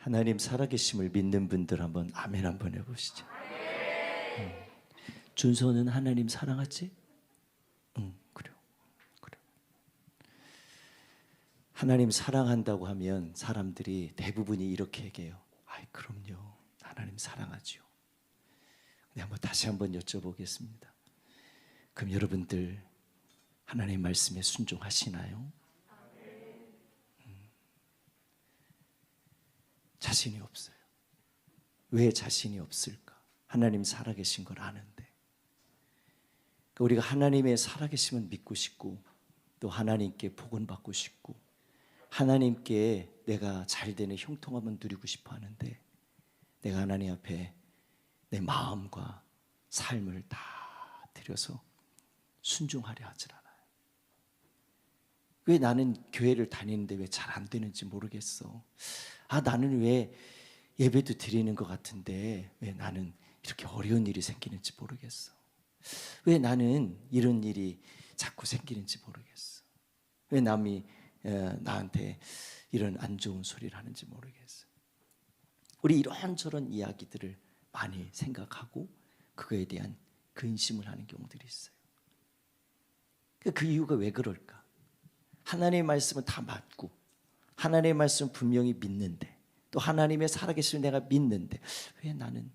하나님 살아계심을 믿는 분들 한번 아멘 한번 해보시죠. 준서는 하나님 사랑하지? 그래. 하나님 사랑한다고 하면 사람들이 대부분이 이렇게 얘기해요. 아이, 그럼요. 하나님 사랑하죠. 근데 다시 한번 여쭤보겠습니다. 그럼 여러분들 하나님 말씀에 순종하시나요? 자신이 없어요. 왜 자신이 없을까? 하나님 살아계신 걸 아는데. 우리가 하나님의 살아계심을 믿고 싶고 또 하나님께 복은 받고 싶고 하나님께 내가 잘 되는 형통함을 누리고 싶어 하는데 내가 하나님 앞에 내 마음과 삶을 다 드려서 순종하려 하질 않아요. 왜 나는 교회를 다니는데 왜 잘 안 되는지 모르겠어. 나는 왜 예배도 드리는 것 같은데 왜 나는 이렇게 어려운 일이 생기는지 모르겠어. 왜 나는 이런 일이 자꾸 생기는지 모르겠어. 왜 남이 나한테 이런 안 좋은 소리를 하는지 모르겠어. 우리 이런저런 이야기들을 많이 생각하고 그거에 대한 근심을 하는 경우들이 있어요. 그 이유가 왜 그럴까? 하나님의 말씀은 다 맞고 하나님의 말씀은 분명히 믿는데 또 하나님의 살아계심을 내가 믿는데 왜 나는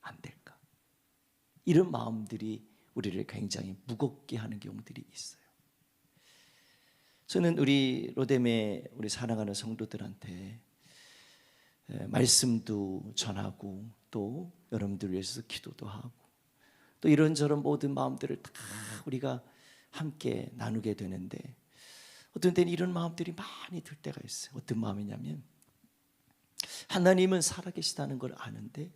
안 될까? 이런 마음들이 우리를 굉장히 무겁게 하는 경우들이 있어요. 저는 우리 로뎀의 우리 사랑하는 성도들한테 말씀도 전하고 또 여러분들 위해서 기도도 하고 또 이런저런 모든 마음들을 다 우리가 함께 나누게 되는데 어떤 때는 이런 마음들이 많이 들 때가 있어요. 어떤 마음이냐면 하나님은 살아계시다는 걸 아는데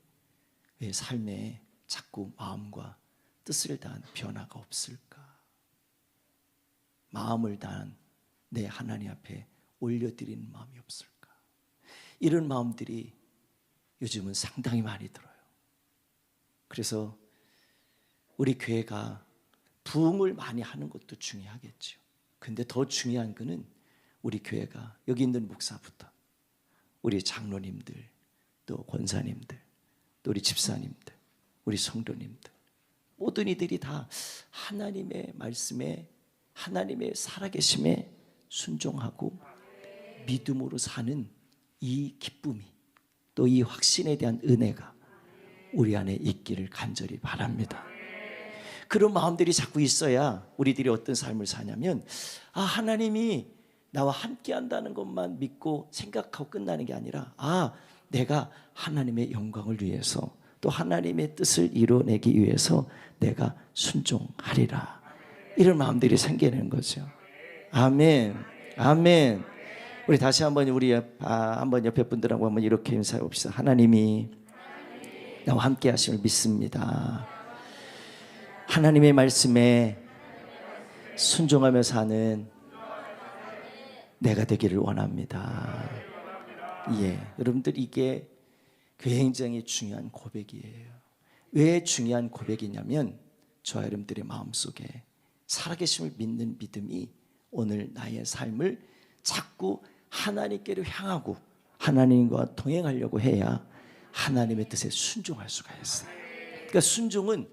왜 삶에 자꾸 마음과 뜻을 다한 변화가 없을까? 마음을 다한 내 하나님 앞에 올려드리는 마음이 없을까? 이런 마음들이 요즘은 상당히 많이 들어요. 그래서 우리 교회가 부흥을 많이 하는 것도 중요하겠죠. 근데 더 중요한 거는 우리 교회가 여기 있는 목사부터 우리 장로님들 또 권사님들 또 우리 집사님들 우리 성도님들 모든 이들이 다 하나님의 말씀에 하나님의 살아계심에 순종하고 믿음으로 사는 이 기쁨이 또 이 확신에 대한 은혜가 우리 안에 있기를 간절히 바랍니다. 그런 마음들이 자꾸 있어야 우리들이 어떤 삶을 사냐면 하나님이 나와 함께 한다는 것만 믿고 생각하고 끝나는 게 아니라 내가 하나님의 영광을 위해서 또 하나님의 뜻을 이뤄내기 위해서 내가 순종하리라. 이런 마음들이 생기는 거죠. 아멘. 아멘. 우리 다시 한번 한번 옆에 분들하고 한번 이렇게 인사해 봅시다. 하나님이 나와 함께 하심을 믿습니다. 하나님의 말씀에 순종하며 사는 내가 되기를 원합니다. 여러분들 이게 굉장히 중요한 고백이에요. 왜 중요한 고백이냐면 저와 여러분들의 마음속에 살아계심을 믿는 믿음이 오늘 나의 삶을 자꾸 하나님께로 향하고 하나님과 동행하려고 해야 하나님의 뜻에 순종할 수가 있어요. 그러니까 순종은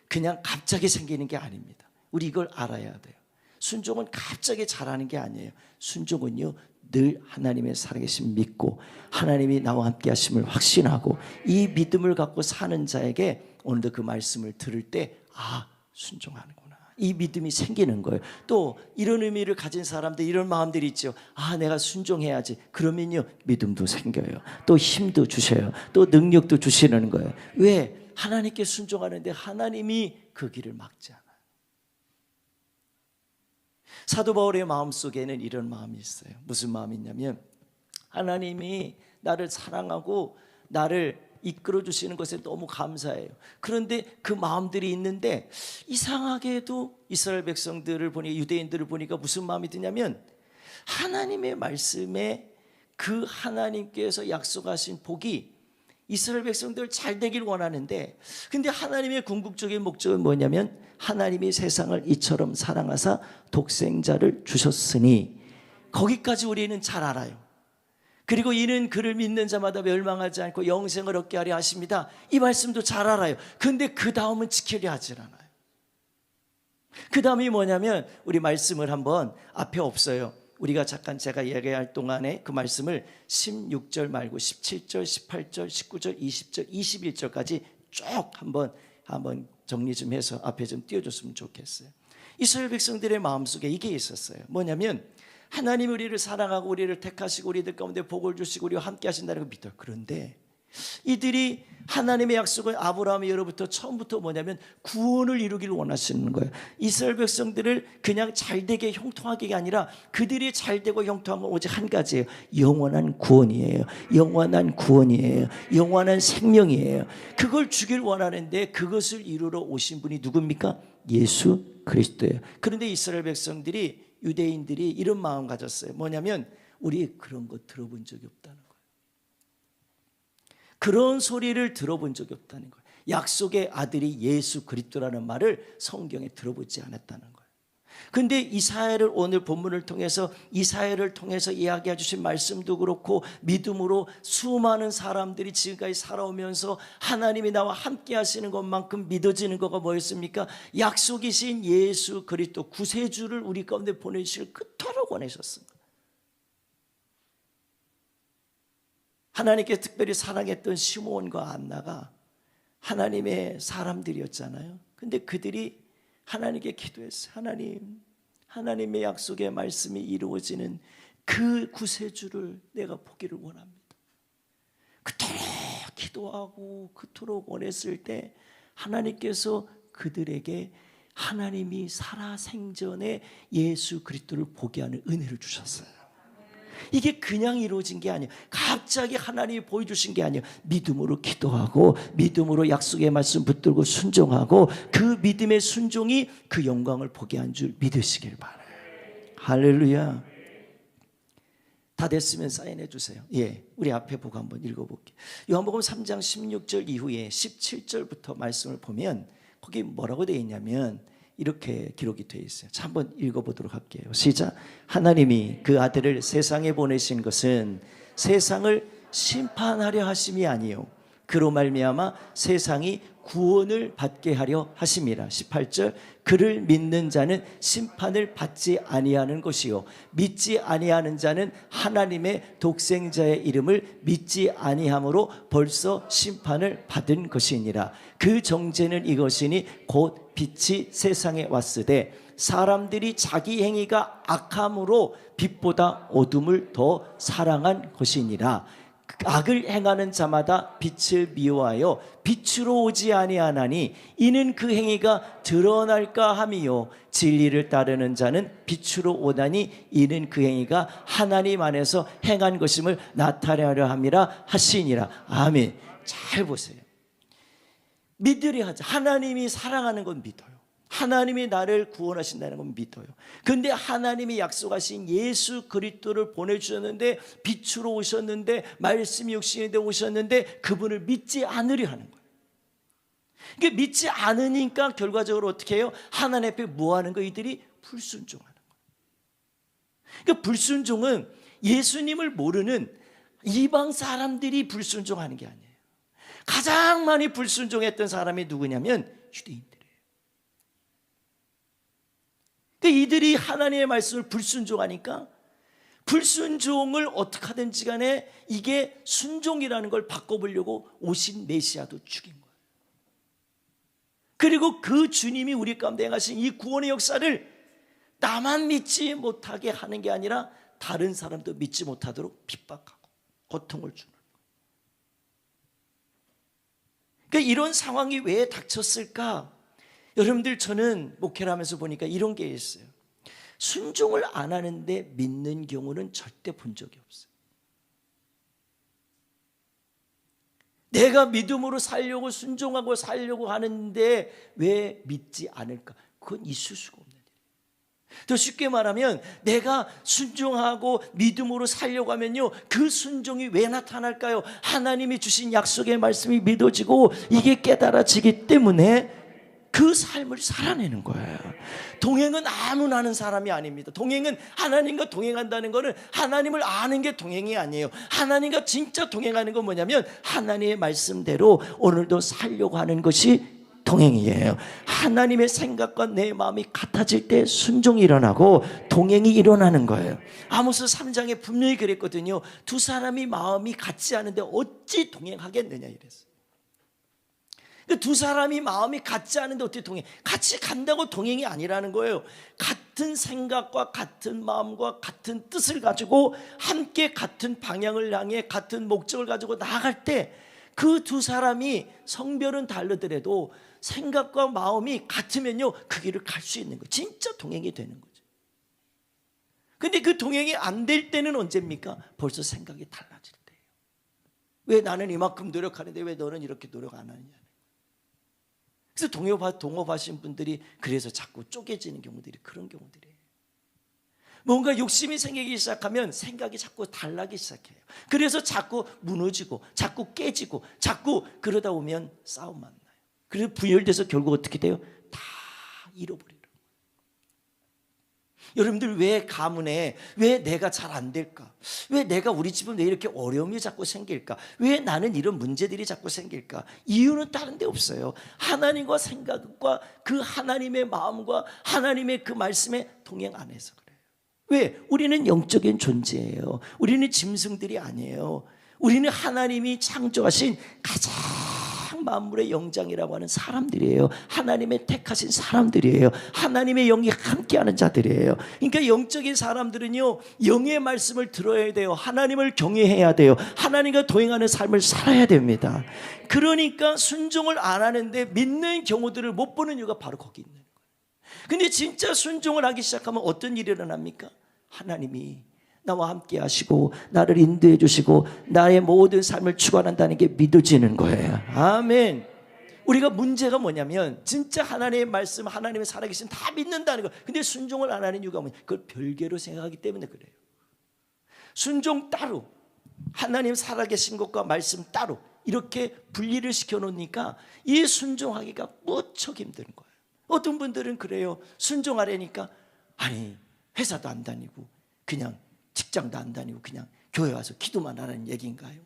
그냥 갑자기 생기는 게 아닙니다. 우리 이걸 알아야 돼요. 순종은 갑자기 잘하는 게 아니에요. 순종은요 늘 하나님의 살아계심 믿고 하나님이 나와 함께 하심을 확신하고 이 믿음을 갖고 사는 자에게 오늘도 그 말씀을 들을 때 순종하는구나 이 믿음이 생기는 거예요. 또 이런 의미를 가진 사람들 이런 마음들이 있죠. 내가 순종해야지. 그러면요 믿음도 생겨요. 또 힘도 주셔요. 또 능력도 주시는 거예요. 왜? 하나님께 순종하는데 하나님이 그 길을 막지 않아요. 사도 바울의 마음속에는 이런 마음이 있어요. 무슨 마음이 있냐면 하나님이 나를 사랑하고 나를 이끌어 주시는 것에 너무 감사해요. 그런데 그 마음들이 있는데 이상하게도 이스라엘 백성들을 보니 유대인들을 보니까 무슨 마음이 드냐면 하나님의 말씀에 그 하나님께서 약속하신 복이 이스라엘 백성들 잘 되길 원하는데 근데 하나님의 궁극적인 목적은 뭐냐면 하나님이 세상을 이처럼 사랑하사 독생자를 주셨으니 거기까지 우리는 잘 알아요. 그리고 이는 그를 믿는 자마다 멸망하지 않고 영생을 얻게 하려 하십니다. 이 말씀도 잘 알아요. 근데 그 다음은 지키려 하질 않아요. 그 다음이 뭐냐면 우리 말씀을 한번, 앞에 없어요. 우리가 잠깐 제가 얘기할 동안에 그 말씀을 16절 말고 17절, 18절, 19절, 20절, 21절까지 쭉 한번 정리 좀 해서 앞에 좀 띄워줬으면 좋겠어요. 이스라엘 백성들의 마음속에 이게 있었어요. 뭐냐면 하나님 우리를 사랑하고 우리를 택하시고 우리들 가운데 복을 주시고 우리와 함께 하신다는 걸 믿어요. 그런데 이들이 하나님의 약속을 아브라함의 예로부터 처음부터 뭐냐면 구원을 이루기를 원하시는 거예요. 이스라엘 백성들을 그냥 잘되게 형통하게 아니라 그들이 잘되고 형통한 건 오직 한 가지예요. 영원한 구원이에요. 영원한 구원이에요. 영원한 생명이에요. 그걸 주길 원하는데 그것을 이루러 오신 분이 누굽니까? 예수 그리스도예요. 그런데 이스라엘 백성들이, 유대인들이 이런 마음 가졌어요. 뭐냐면 우리 그런 거 들어본 적이 없다는 거예요. 그런 소리를 들어본 적이 없다는 거예요. 약속의 아들이 예수 그리스도라는 말을 성경에 들어보지 않았다는 거예요. 그런데 이사야를, 오늘 본문을 통해서 이사야를 통해서 이야기해 주신 말씀도 그렇고 믿음으로 수많은 사람들이 지금까지 살아오면서 하나님이 나와 함께 하시는 것만큼 믿어지는 거가 뭐였습니까? 약속이신 예수 그리스도 구세주를 우리 가운데 보내주실 그토록 원하셨습니다. 하나님께 특별히 사랑했던 시므온과 안나가 하나님의 사람들이었잖아요. 근데 그들이 하나님께 기도했어요. 하나님, 하나님의 약속의 말씀이 이루어지는 그 구세주를 내가 보기를 원합니다. 그토록 기도하고 그토록 원했을 때 하나님께서 그들에게 하나님이 살아생전에 예수 그리스도를 보게 하는 은혜를 주셨어요. 이게 그냥 이루어진 게 아니에요. 갑자기 하나님이 보여주신 게 아니에요. 믿음으로 기도하고 믿음으로 약속의 말씀 붙들고 순종하고 그 믿음의 순종이 그 영광을 보게 한 줄 믿으시길 바라요. 할렐루야. 다 됐으면 사인해 주세요. 예, 우리 앞에 보고 한번 읽어볼게요. 요한복음 3장 16절 이후에 17절부터 말씀을 보면 거기 뭐라고 되어 있냐면 이렇게 기록이 되어 있어요. 자, 한번 읽어보도록 할게요. 시작. 하나님이 그 아들을 세상에 보내신 것은 세상을 심판하려 하심이 아니요 그로 말미암아 세상이 구원을 받게 하려 하심이라. 18절. 그를 믿는 자는 심판을 받지 아니하는 것이요 믿지 아니하는 자는 하나님의 독생자의 이름을 믿지 아니함으로 벌써 심판을 받은 것이니라. 그 정죄는 이것이니 곧 빛이 세상에 왔으되 사람들이 자기 행위가 악함으로 빛보다 어둠을 더 사랑한 것이니라. 악을 행하는 자마다 빛을 미워하여 빛으로 오지 아니하나니 이는 그 행위가 드러날까 함이요 진리를 따르는 자는 빛으로 오다니 이는 그 행위가 하나님 안에서 행한 것임을 나타내려 함이라 하시니라. 아멘. 잘 보세요. 믿으려 하자. 하나님이 사랑하는 건 믿어요. 하나님이 나를 구원하신다는 건 믿어요. 그런데 하나님이 약속하신 예수 그리스도를 보내주셨는데 빛으로 오셨는데 말씀이 육신이 되어 오셨는데 그분을 믿지 않으려 하는 거예요. 그러니까 믿지 않으니까 결과적으로 어떻게 해요? 하나님 앞에 뭐하는 거? 이들이 불순종하는 거예요. 그러니까 불순종은 예수님을 모르는 이방 사람들이 불순종하는 게 아니에요. 가장 많이 불순종했던 사람이 누구냐면 유대인들이에요. 그러니까 이들이 하나님의 말씀을 불순종하니까 불순종을 어떻게 하든지 간에 이게 순종이라는 걸 바꿔보려고 오신 메시아도 죽인 거예요. 그리고 그 주님이 우리 가운데 행하신 이 구원의 역사를 나만 믿지 못하게 하는 게 아니라 다른 사람도 믿지 못하도록 핍박하고 고통을 주는 거예요. 그러니까 이런 상황이 왜 닥쳤을까? 여러분들, 저는 목회를 하면서 보니까 이런 게 있어요. 순종을 안 하는데 믿는 경우는 절대 본 적이 없어요. 내가 믿음으로 살려고 순종하고 살려고 하는데 왜 믿지 않을까? 그건 있을 수가 없는 일이에요. 더 쉽게 말하면 내가 순종하고 믿음으로 살려고 하면요, 그 순종이 왜 나타날까요? 하나님이 주신 약속의 말씀이 믿어지고 이게 깨달아지기 때문에 그 삶을 살아내는 거예요. 동행은 아무나 하는 사람이 아닙니다. 동행은 하나님과 동행한다는 것은 하나님을 아는 게 동행이 아니에요. 하나님과 진짜 동행하는 건 뭐냐면 하나님의 말씀대로 오늘도 살려고 하는 것이 동행이에요. 하나님의 생각과 내 마음이 같아질 때 순종이 일어나고 동행이 일어나는 거예요. 아모스 3장에 분명히 그랬거든요. 두 사람이 마음이 같지 않은데 어찌 동행하겠느냐 이랬어요. 두 사람이 마음이 같지 않은데 어떻게 동행? 같이 간다고 동행이 아니라는 거예요. 같은 생각과 같은 마음과 같은 뜻을 가지고 함께 같은 방향을 향해 같은 목적을 가지고 나아갈 때 그 두 사람이 성별은 다르더라도 생각과 마음이 같으면요 그 길을 갈 수 있는 거예요. 진짜 동행이 되는 거죠. 근데 그 동행이 안 될 때는 언제입니까? 벌써 생각이 달라질 때예요. 왜 나는 이만큼 노력하는데 왜 너는 이렇게 노력 안 하느냐. 그래서 동업하신 분들이 그래서 자꾸 쪼개지는 경우들이 그런 경우들이에요. 뭔가 욕심이 생기기 시작하면 생각이 자꾸 달라지기 시작해요. 그래서 자꾸 무너지고 자꾸 깨지고 자꾸 그러다 보면 싸움 만나요. 그래서 분열돼서 결국 어떻게 돼요? 다 잃어버려요. 여러분들 왜 가문에 왜 내가 잘 안 될까? 왜 내가 우리 집은 왜 이렇게 어려움이 자꾸 생길까? 왜 나는 이런 문제들이 자꾸 생길까? 이유는 다른 데 없어요. 하나님과 생각과 그 하나님의 마음과 하나님의 그 말씀에 동행 안 해서 그래요. 왜? 우리는 영적인 존재예요. 우리는 짐승들이 아니에요. 우리는 하나님이 창조하신 가장 만물의 영장이라고 하는 사람들이에요. 하나님의 택하신 사람들이에요. 하나님의 영이 함께하는 자들이에요. 그러니까 영적인 사람들은요 영의 말씀을 들어야 돼요. 하나님을 경외해야 돼요. 하나님과 동행하는 삶을 살아야 됩니다. 그러니까 순종을 안 하는데 믿는 경우들을 못 보는 이유가 바로 거기 있는 거예요. 근데 진짜 순종을 하기 시작하면 어떤 일이 일어납니까? 하나님이 나와 함께 하시고 나를 인도해 주시고 나의 모든 삶을 주관한다는 게 믿어지는 거예요. 아멘. 우리가 문제가 뭐냐면 진짜 하나님의 말씀 하나님의 살아계신 다 믿는다는 거. 근데 순종을 안 하는 이유가 뭐냐? 그걸 별개로 생각하기 때문에 그래요. 순종 따로 하나님 살아계신 것과 말씀 따로 이렇게 분리를 시켜놓으니까 이 순종하기가 무척 힘든 거예요. 어떤 분들은 그래요. 순종하려니까 아니 회사도 안 다니고 그냥 직장도 안 다니고 그냥 교회 와서 기도만 하는 얘기인가요?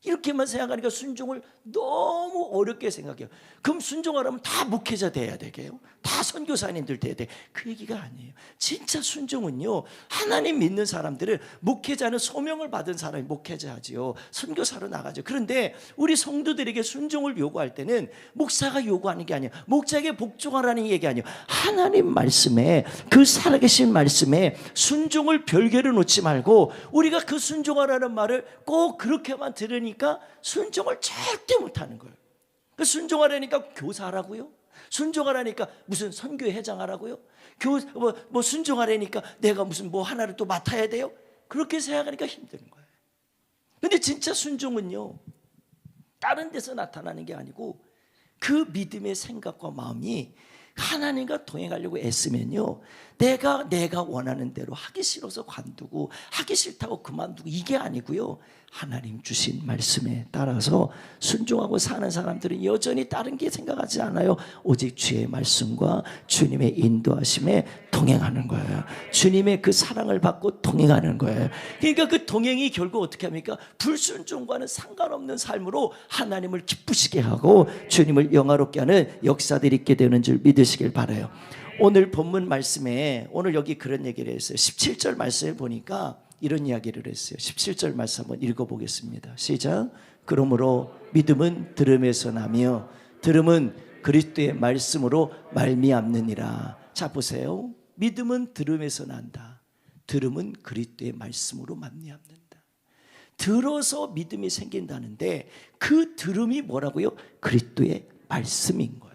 이렇게만 생각하니까 순종을 너무 어렵게 생각해요. 그럼 순종하려면 다 목회자 돼야 되게요? 다 선교사님들 돼야 돼? 그 얘기가 아니에요. 진짜 순종은요 하나님 믿는 사람들은 목회자는 소명을 받은 사람이 목회자지요. 선교사로 나가죠. 그런데 우리 성도들에게 순종을 요구할 때는 목사가 요구하는 게 아니에요. 목자에게 복종하라는 얘기 아니에요. 하나님 말씀에 그 살아계신 말씀에 순종을 별개로 놓지 말고 우리가 그 순종하라는 말을 꼭 그렇게만 들으니 순종을 절대 못하는 거예요. 순종하라니까 교사하라고요? 순종하라니까 무슨 선교회장 하라고요? 뭐 순종하라니까 내가 무슨 뭐 하나를 또 맡아야 돼요? 그렇게 생각하니까 힘든 거예요. 근데 진짜 순종은요 다른 데서 나타나는 게 아니고 그 믿음의 생각과 마음이 하나님과 동행하려고 애쓰면요 내가 원하는 대로 하기 싫어서 관두고 하기 싫다고 그만두고 이게 아니고요 하나님 주신 말씀에 따라서 순종하고 사는 사람들은 여전히 다른 게 생각하지 않아요. 오직 주의 말씀과 주님의 인도하심에 동행하는 거예요. 주님의 그 사랑을 받고 동행하는 거예요. 그러니까 그 동행이 결국 어떻게 합니까? 불순종과는 상관없는 삶으로 하나님을 기쁘시게 하고 주님을 영화롭게 하는 역사들이 있게 되는 줄 믿으시길 바라요. 오늘 본문 말씀에 오늘 여기 그런 얘기를 했어요. 17절 말씀에 보니까 이런 이야기를 했어요. 17절 말씀 한번 읽어보겠습니다. 시작. 그러므로 믿음은 들음에서 나며 들음은 그리스도의 말씀으로 말미암느니라. 자 보세요. 믿음은 들음에서 난다. 들음은 그리스도의 말씀으로 말미암는다. 들어서 믿음이 생긴다는데 그 들음이 뭐라고요? 그리스도의 말씀인 거예요.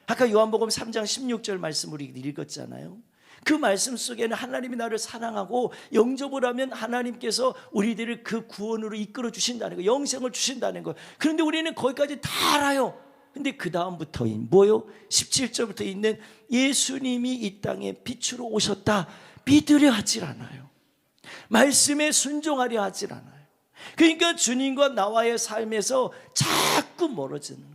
아까 요한복음 3장 16절 말씀 우리 읽었잖아요. 그 말씀 속에는 하나님이 나를 사랑하고 영접을 하면 하나님께서 우리들을 그 구원으로 이끌어 주신다는 거, 영생을 주신다는 거. 그런데 우리는 거기까지 다 알아요. 근데 그 다음부터인 뭐요? 17절부터 있는 예수님이 이 땅에 빛으로 오셨다 믿으려 하질 않아요. 말씀에 순종하려 하질 않아요. 그러니까 주님과 나와의 삶에서 자꾸 멀어지는 거예요.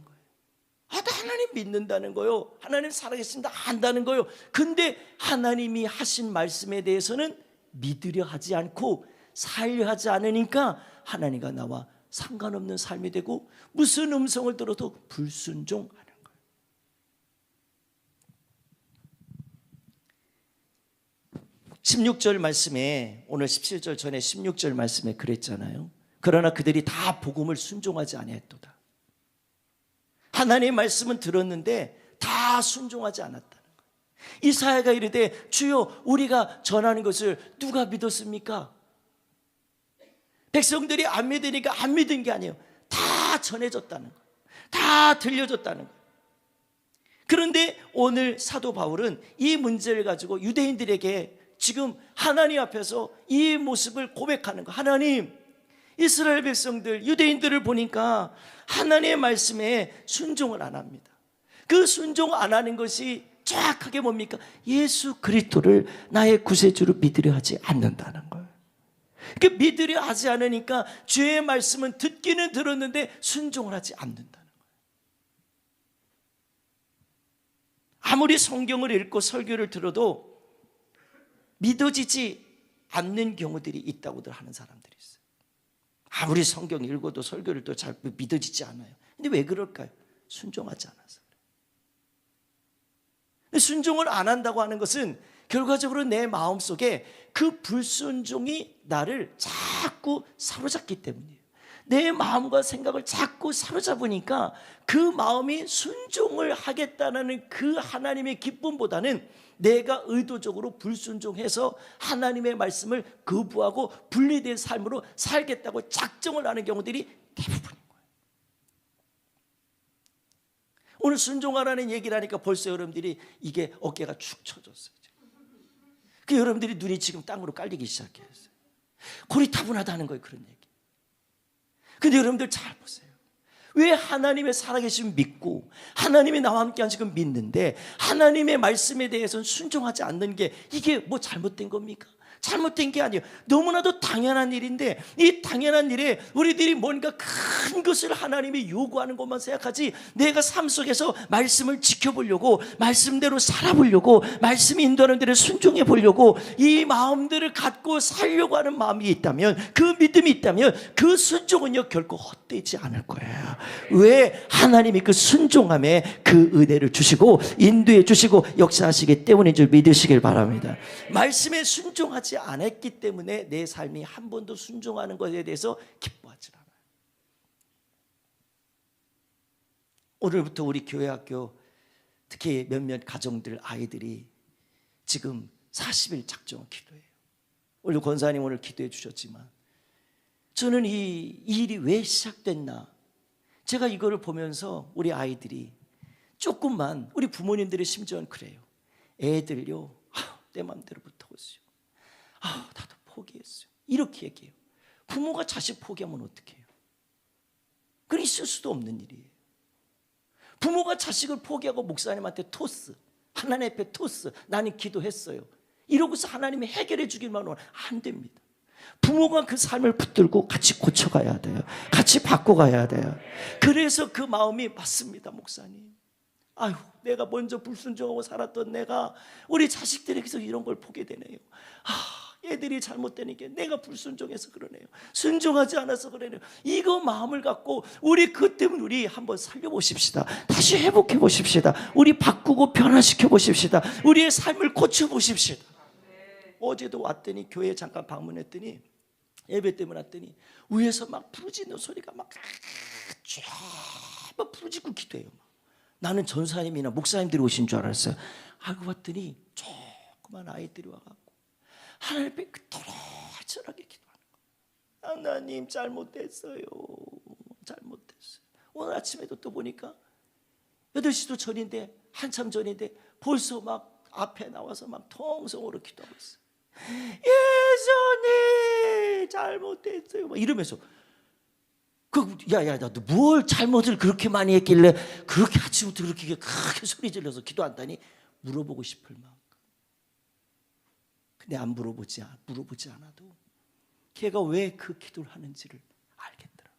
하나님 믿는다는 거요. 하나님 살아계신다 한다는 거요. 근데 하나님이 하신 말씀에 대해서는 믿으려 하지 않고 살려 하지 않으니까 하나님과 나와 상관없는 삶이 되고 무슨 음성을 들어도 불순종하는 거예요. 16절 말씀에, 오늘 17절 전에 16절 말씀에 그랬잖아요. 그러나 그들이 다 복음을 순종하지 아니했도다. 하나님의 말씀은 들었는데 다 순종하지 않았다는 거예요. 이사야가 이르되 주여 우리가 전하는 것을 누가 믿었습니까? 백성들이 안 믿으니까 안 믿은 게 아니에요. 다 전해졌다는 거예요. 다 들려졌다는 거예요. 그런데 오늘 사도 바울은 이 문제를 가지고 유대인들에게 지금 하나님 앞에서 이 모습을 고백하는 거예요. 하나님, 이스라엘 백성들, 유대인들을 보니까 하나님의 말씀에 순종을 안 합니다. 그 순종 안 하는 것이 정확하게 뭡니까? 예수 그리스도를 나의 구세주로 믿으려 하지 않는다는 거예요. 그 믿으려 하지 않으니까 주의 말씀은 듣기는 들었는데 순종을 하지 않는다는 거예요. 아무리 성경을 읽고 설교를 들어도 믿어지지 않는 경우들이 있다고들 하는 사람들이 있어요. 아무리 성경 읽어도 설교를 또 잘 믿어지지 않아요. 근데 왜 그럴까요? 순종하지 않아서 그래요. 순종을 안 한다고 하는 것은 결과적으로 내 마음속에 그 불순종이 나를 자꾸 사로잡기 때문이에요. 내 마음과 생각을 자꾸 사로잡으니까 그 마음이 순종을 하겠다는 그 하나님의 기쁨보다는 내가 의도적으로 불순종해서 하나님의 말씀을 거부하고 분리된 삶으로 살겠다고 작정을 하는 경우들이 대부분인 거예요. 오늘 순종하라는 얘기를 하니까 벌써 여러분들이 이게 어깨가 축 처졌어요. 그 여러분들이 눈이 지금 땅으로 깔리기 시작했어요. 고리타분하다는 거예요. 그런 얘기. 근데 여러분들 잘 보세요. 왜 하나님의 살아계심 믿고 하나님이 나와 함께 하시고 믿는데 하나님의 말씀에 대해서는 순종하지 않는 게 이게 뭐 잘못된 겁니까? 잘못된 게 아니에요. 너무나도 당연한 일인데 이 당연한 일에 우리들이 뭔가 큰 것을 하나님이 요구하는 것만 생각하지 내가 삶 속에서 말씀을 지켜보려고 말씀대로 살아보려고 말씀이 인도하는 대로 순종해 보려고 이 마음들을 갖고 살려고 하는 마음이 있다면 그 믿음이 있다면 그 순종은요 결코 헛되지 않을 거예요. 왜? 하나님이 그 순종함에 그 은혜를 주시고 인도해 주시고 역사하시기 때문인 줄 믿으시길 바랍니다. 말씀에 순종하지 않았기 때문에 내 삶이 한 번도 순종하는 것에 대해서 기뻐하지 않아요. 오늘부터 우리 교회 학교 특히 몇몇 가정들 아이들이 지금 40일 작정 기도해요. 오늘 권사님 오늘 기도해 주셨지만 저는 이 일이 왜 시작됐나 제가 이거를 보면서 우리 아이들이 조금만 우리 부모님들의 심정은 그래요. 애들요 내 마음대로 붙어오세요. 나도 포기했어요. 이렇게 얘기해요. 부모가 자식 포기하면 어떡해요? 그건 있을 수도 없는 일이에요. 부모가 자식을 포기하고 목사님한테 토스, 하나님 앞에 토스, 나는 기도했어요. 이러고서 하나님이 해결해 주기만 하면 안 됩니다. 부모가 그 삶을 붙들고 같이 고쳐가야 돼요. 같이 바꿔가야 돼요. 그래서 그 마음이 맞습니다, 목사님. 아유, 내가 먼저 불순종하고 살았던 내가 우리 자식들에게서 이런 걸 보게 되네요. 애들이 잘못되니까 내가 불순종해서 그러네요. 순종하지 않아서 그러네요. 이거 마음을 갖고 우리 그 때문에 우리 한번 살려보십시다. 다시 회복해 보십시다. 우리 바꾸고 변화시켜 보십시다. 우리의 삶을 고쳐 보십시다. 어제도 왔더니 교회에 잠깐 방문했더니 예배 때문에 왔더니 위에서 막 부르짖는 소리가 막 부르짖고 기도해요. 나는 전사님이나 목사님들이 오신 줄 알았어요. 알고 봤더니 조그만 아이들이 와갖고 하나님 앞에 tor절하게 기도하는 거예요. 하나님 잘못했어요. 잘못했어요. 오늘 아침에도 또 보니까 8시도 전인데 한참 전인데 벌써 막 앞에 나와서 막 통성으로 기도하고 있어요. 예수님 잘못했어요. 막 이러면서 야야 나도 뭘 잘못을 그렇게 많이 했길래 그렇게 아침부터 그렇게 크게 소리 질러서 기도한다니 물어보고 싶을 마음. 근데 안 물어보지 않아도 걔가 왜 그 기도를 하는지를 알겠더라.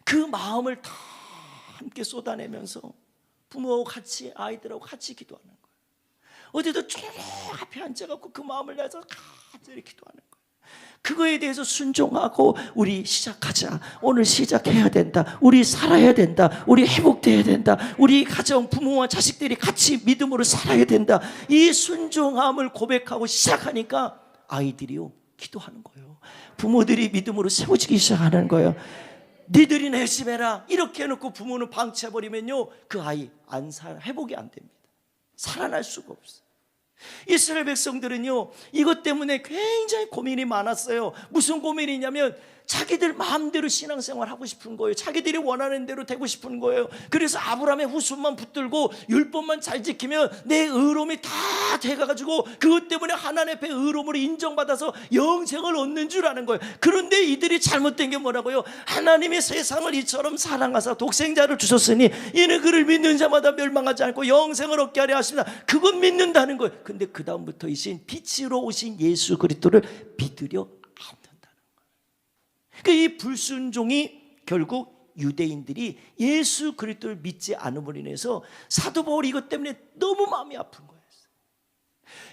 그 마음을 다 함께 쏟아내면서 부모하고 같이, 아이들하고 같이 기도하는 거예요. 어디도 쭉 앞에 앉아갖고 그 마음을 내서 같이 기도하는 거예요. 그거에 대해서 순종하고 우리 시작하자, 오늘 시작해야 된다, 우리 살아야 된다, 우리 회복돼야 된다, 우리 가정 부모와 자식들이 같이 믿음으로 살아야 된다, 이 순종함을 고백하고 시작하니까 아이들이요 기도하는 거예요. 부모들이 믿음으로 세워지기 시작하는 거예요. 니들이나 열심히 해라 이렇게 해놓고 부모는 방치해버리면요 그 아이 회복이 안 됩니다. 살아날 수가 없어요. 이스라엘 백성들은요 이것 때문에 굉장히 고민이 많았어요. 무슨 고민이냐면 자기들 마음대로 신앙생활 하고 싶은 거예요. 자기들이 원하는 대로 되고 싶은 거예요. 그래서 아브라함의 후손만 붙들고 율법만 잘 지키면 내 의로움이 다 돼가지고 그것 때문에 하나님 앞에 의로움으로 인정받아서 영생을 얻는 줄 아는 거예요. 그런데 이들이 잘못된 게 뭐라고요? 하나님이 세상을 이처럼 사랑하사 독생자를 주셨으니 이는 그를 믿는 자마다 멸망하지 않고 영생을 얻게 하려 하십니다. 그건 믿는다는 거예요. 근데 그 다음부터 이신 빛으로 오신 예수 그리스도를 믿으려 이 불순종이 결국 유대인들이 예수 그리스도를 믿지 않음으로 인해서 사도 바울이 이것 때문에 너무 마음이 아픈 거예요.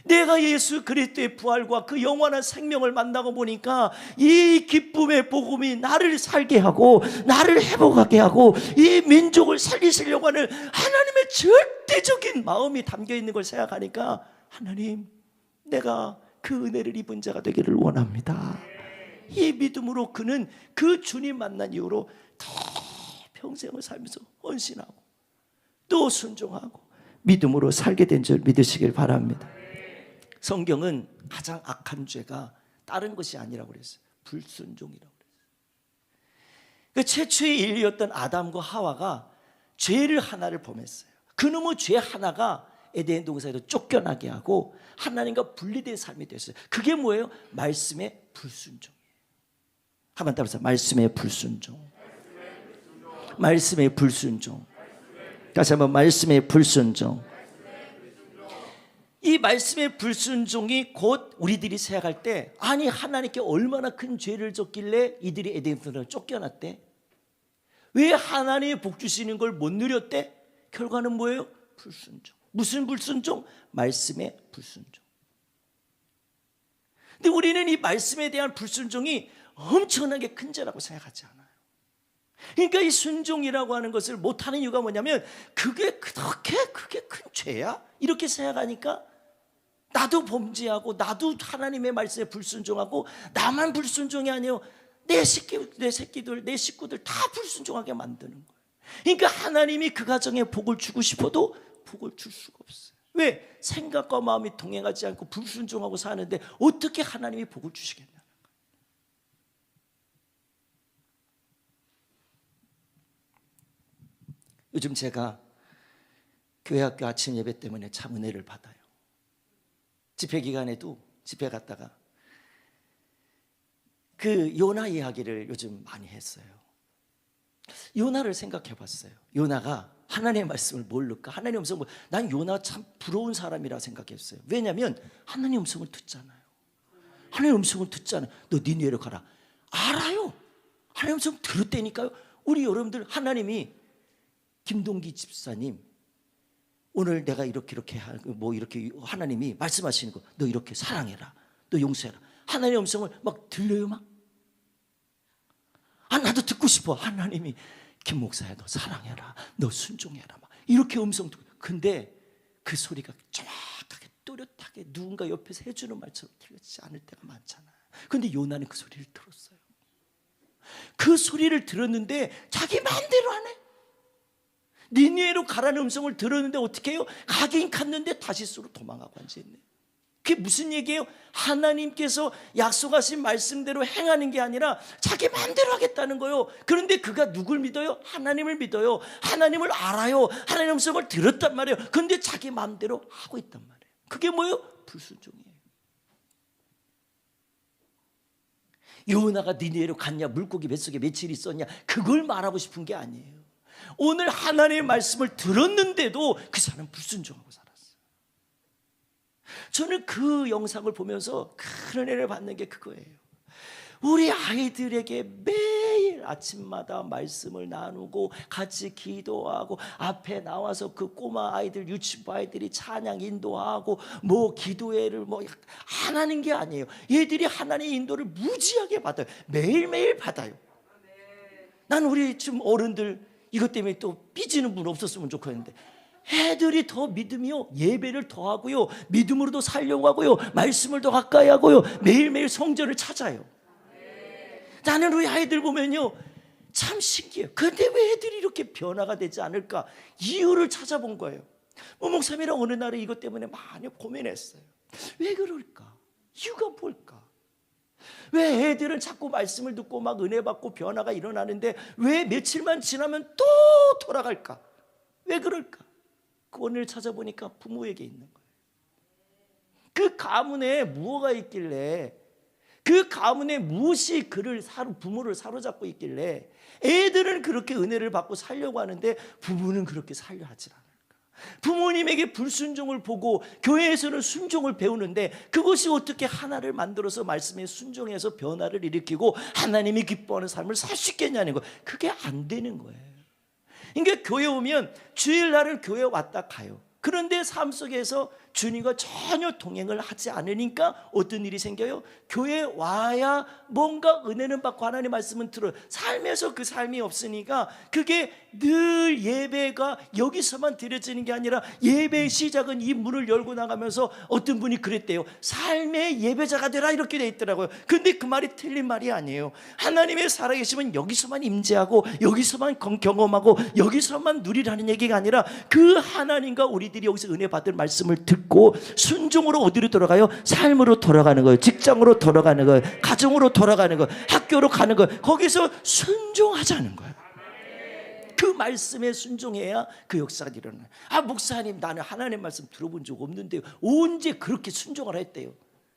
내가 예수 그리스도의 부활과 그 영원한 생명을 만나고 보니까 이 기쁨의 복음이 나를 살게 하고 나를 회복하게 하고 이 민족을 살리시려고 하는 하나님의 절대적인 마음이 담겨 있는 걸 생각하니까 하나님, 내가 그 은혜를 입은 자가 되기를 원합니다. 이 믿음으로 그는 그 주님 만난 이후로 더 평생을 살면서 헌신하고 또 순종하고 믿음으로 살게 된 줄 믿으시길 바랍니다. 성경은 가장 악한 죄가 다른 것이 아니라고 그랬어요. 불순종이라고 그랬어요. 최초의 인류였던 아담과 하와가 죄를 하나를 범했어요. 그놈의 죄 하나가 에덴 동산에서 쫓겨나게 하고 하나님과 분리된 삶이 됐어요. 그게 뭐예요? 말씀의 불순종. 한번 따라서 말씀의 불순종. 말씀의 불순종. 다시 한번 말씀의 불순종. 이 말씀의 불순종이 곧 우리들이 생각할 때 아니 하나님께 얼마나 큰 죄를 졌길래 이들이 에덴에서 쫓겨났대? 왜 하나님의 복 주시는 걸 못 누렸대? 결과는 뭐예요? 불순종. 무슨 불순종? 말씀의 불순종. 근데 우리는 이 말씀에 대한 불순종이 엄청나게 큰 죄라고 생각하지 않아요. 그러니까 이 순종이라고 하는 것을 못하는 이유가 뭐냐면 그게 그렇게 큰 죄야? 이렇게 생각하니까 나도 범죄하고 나도 하나님의 말씀에 불순종하고 나만 불순종이 아니에요. 내 새끼들, 내 식구들 다 불순종하게 만드는 거예요. 그러니까 하나님이 그 가정에 복을 주고 싶어도 복을 줄 수가 없어요. 왜? 생각과 마음이 동행하지 않고 불순종하고 사는데 어떻게 하나님이 복을 주시겠냐는 거예요. 요즘 제가 교회학교 아침 예배 때문에 참 은혜를 받아요. 집회 기간에도 집회 갔다가 그 요나 이야기를 요즘 많이 했어요. 요나를 생각해 봤어요. 요나가 하나님의 말씀을 모를까? 하나님의 음성을 난 요나 참 부러운 사람이라 생각했어요. 왜냐하면 하나님의 음성을 듣잖아요. 하나님의 음성을 듣잖아요. 너 니느웨로 가라. 알아요. 하나님의 음성 들었다니까요. 우리 여러분들 하나님이 김동기 집사님 오늘 내가 이렇게 하나님이 말씀하시는 거 너 이렇게 사랑해라, 너 용서해라. 하나님의 음성을 막 들려요. 막 나도 듣고 싶어. 하나님이 김 목사야 너 사랑해라, 너 순종해라, 막 이렇게 음성 듣고. 근데 그 소리가 정확하게 또렷하게 누군가 옆에서 해주는 말처럼 들리지 않을 때가 많잖아요. 근데 요나는 그 소리를 들었어요. 그 소리를 들었는데 자기 마음대로 하네. 니느웨로 가라는 음성을 들었는데 어떻게 해요? 가긴 갔는데 다시스로 도망가고 앉아있네. 그게 무슨 얘기예요? 하나님께서 약속하신 말씀대로 행하는 게 아니라 자기 마음대로 하겠다는 거예요. 그런데 그가 누굴 믿어요? 하나님을 믿어요. 하나님을 알아요. 하나님의 음성을 들었단 말이에요. 그런데 자기 마음대로 하고 있단 말이에요. 그게 뭐예요? 불순종이에요. 요나가 니느웨로 갔냐, 물고기 뱃속에 며칠 있었냐, 그걸 말하고 싶은 게 아니에요. 오늘 하나님의 말씀을 들었는데도 그 사람은 불순종하고 살았어요. 저는 그 영상을 보면서 큰 은혜를 받는 게 그거예요. 우리 아이들에게 매일 매일 아침마다 말씀을 나누고 같이 기도하고 앞에 나와서 그 꼬마 아이들 유치부 아이들이 찬양 인도하고 뭐 기도회를 뭐 안 하는 게 아니에요. 얘들이 하나님의 인도를 무지하게 받아요. 매일매일 받아요. 난 우리 지금 어른들 이것 때문에 또 삐지는 분 없었으면 좋겠는데 애들이 더 믿으며 예배를 더 하고요, 믿음으로도 살려고 하고요, 말씀을 더 가까이 하고요, 매일매일 성전을 찾아요. 나는 우리 아이들 보면요 참 신기해요. 근데 왜 애들이 이렇게 변화가 되지 않을까? 이유를 찾아본 거예요. 목사님이랑 어느 날에 이것 때문에 많이 고민했어요. 왜 그럴까? 이유가 뭘까? 왜 애들은 자꾸 말씀을 듣고 막 은혜 받고 변화가 일어나는데 왜 며칠만 지나면 또 돌아갈까? 왜 그럴까? 그 원인을 찾아보니까 부모에게 있는 거예요. 그 가문에 무엇가 있길래, 그 가문에 무엇이 부모를 사로잡고 있길래 애들은 그렇게 은혜를 받고 살려고 하는데 부모는 그렇게 살려 하지 않을까? 부모님에게 불순종을 보고 교회에서는 순종을 배우는데 그것이 어떻게 하나를 만들어서 말씀에 순종해서 변화를 일으키고 하나님이 기뻐하는 삶을 살 수 있겠냐는 거예요. 그게 안 되는 거예요. 그러니까 교회 오면 주일날은 교회 왔다 가요. 그런데 삶 속에서 주님과 전혀 동행을 하지 않으니까 어떤 일이 생겨요? 교회에 와야 뭔가 은혜는 받고 하나님의 말씀은 들어요. 삶에서 그 삶이 없으니까 그게 늘 예배가 여기서만 드려지는 게 아니라 예배의 시작은 이 문을 열고 나가면서 어떤 분이 그랬대요. 삶의 예배자가 되라 이렇게 돼 있더라고요. 근데 그 말이 틀린 말이 아니에요. 하나님의 살아계시면 여기서만 임재하고 여기서만 경험하고 여기서만 누리라는 얘기가 아니라 그 하나님과 우리들이 여기서 은혜 받을 말씀을 듣고 순종으로 어디로 돌아가요? 삶으로 돌아가는 거예요. 직장으로 돌아가는 거예요. 가정으로 돌아가는 거예요. 학교로 가는 거예요. 거기서 순종하자는 거예요. 그 말씀에 순종해야 그 역사가 일어나요. 목사님 나는 하나님의 말씀 들어본 적 없는데요. 언제 그렇게 순종을 했대요?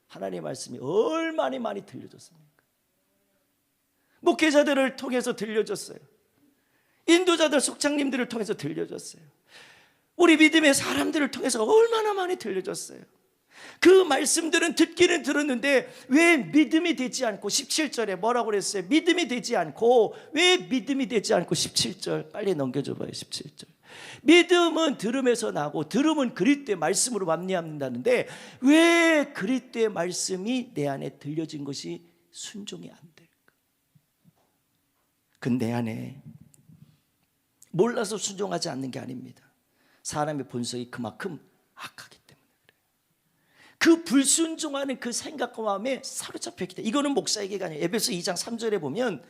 하나님의 말씀이 얼마나 많이 들려졌습니까? 목회자들을 통해서 들려졌어요. 인도자들 속장님들을 통해서 들려졌어요. 우리 믿음의 사람들을 통해서 얼마나 많이 들려졌어요. 그 말씀들은 듣기는 들었는데 왜 믿음이 되지 않고 17절에 뭐라고 그랬어요? 믿음이 되지 않고, 왜 믿음이 되지 않고 17절 빨리 넘겨줘 봐요. 17절 믿음은 들음에서 나고 들음은 그리스도의 말씀으로 합리한다는데 왜 그리스도의 말씀이 내 안에 들려진 것이 순종이 안 될까? 그건 내 안에 몰라서 순종하지 않는 게 아닙니다. 사람의 본성이 그만큼 악하기 때문에 그래요. 그 불순종하는 그 생각과 마음에 사로잡혀 있기 때문에. 이거는 목사 얘기가 아니에요. 에베소 2장 3절에 보면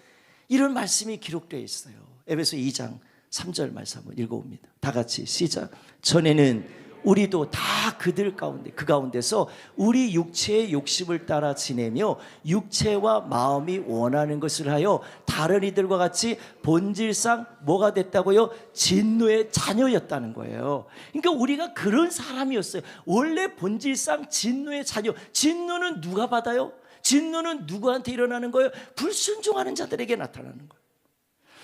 이런 말씀이 기록되어 있어요. 에베소 2장 3절 말씀 한번 읽어봅니다. 다 같이 시작. 전에는 우리도 다 그들 가운데, 그 가운데서 우리 육체의 욕심을 따라 지내며 육체와 마음이 원하는 것을 하여 다른 이들과 같이 본질상 뭐가 됐다고요? 진노의 자녀였다는 거예요. 그러니까 우리가 그런 사람이었어요. 원래 본질상 진노의 자녀. 진노는 누가 받아요? 진노는 누구한테 일어나는 거예요? 불순종하는 자들에게 나타나는 거예요.